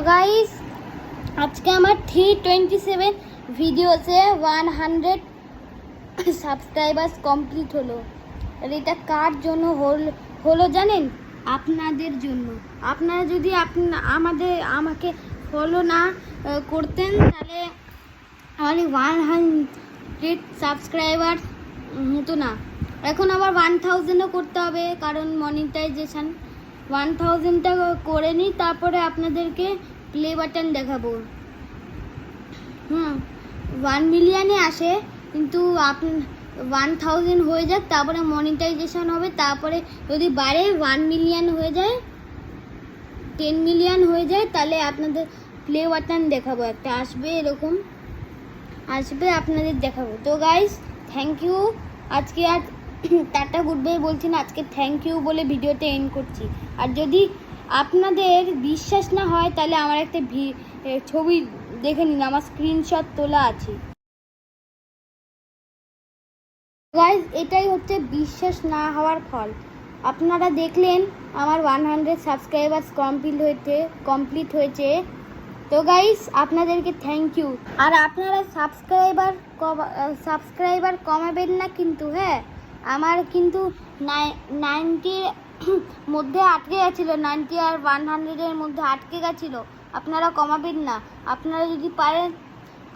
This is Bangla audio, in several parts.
গাইস আজকে আমার 327 ভিডিওতে 100 সাবস্ক্রাইবার্স কমপ্লিট হলো। আর এটা কার জন্য হলো জানেন? আপনাদের জন্য। আপনারা যদি আমাকে ফলো না করতেন তাহলে আমাদের 100 সাবস্ক্রাইবার হতো না। এখন আবার 1000ও করতে হবে, কারণ মনিটাইজেশন। 1000টা করে নিই, তারপরে আপনাদেরকে প্লে বাটন দেখাবো। 1 মিলিয়নে আসে, কিন্তু 1000 হয়ে যাক, তারপরে মনিটাইজেশন হবে। তারপরে যদি বাড়ে 1 মিলিয়ন হয়ে যায়, 10 মিলিয়ন হয়ে যায়, তাহলে আপনাদের প্লে বাটন দেখাবো, একটা আসবে, এরকম আসবে, আপনাদের দেখাবো। তো গাইস, থ্যাংক ইউ। আজকে আর টাটা গুড বাই বলছি না, আজকে থ্যাংক ইউ বলে ভিডিওতে এন্ড করছি। আর যদি আপনাদের বিশ্বাস না হয় তাহলে আমার একটা ছবি দেখে নিন, আমার স্ক্রিনশট তোলা আছে। গাইস, এটাই হচ্ছে বিশ্বাস না হওয়ার ফল। আপনারা দেখলেন আমার 100 সাবস্ক্রাইবার্স কমপ্লিট হয়েছে। তো গাইস, আপনাদেরকে থ্যাংক ইউ। আর আপনারা সাবস্ক্রাইবার কমাবেন না কিন্তু, হ্যাঁ। আমার কিন্তু 90 মধ্যে আটকে গেছিলো, 90 আর 100-এর মধ্যে আটকে গেছিলো। আপনারা কমাবেন না। আপনারা যদি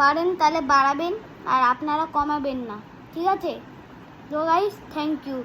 পারেন তাহলে বাড়াবেন, আর আপনারা কমাবেন না, ঠিক আছে? তো গাইস, থ্যাংক ইউ।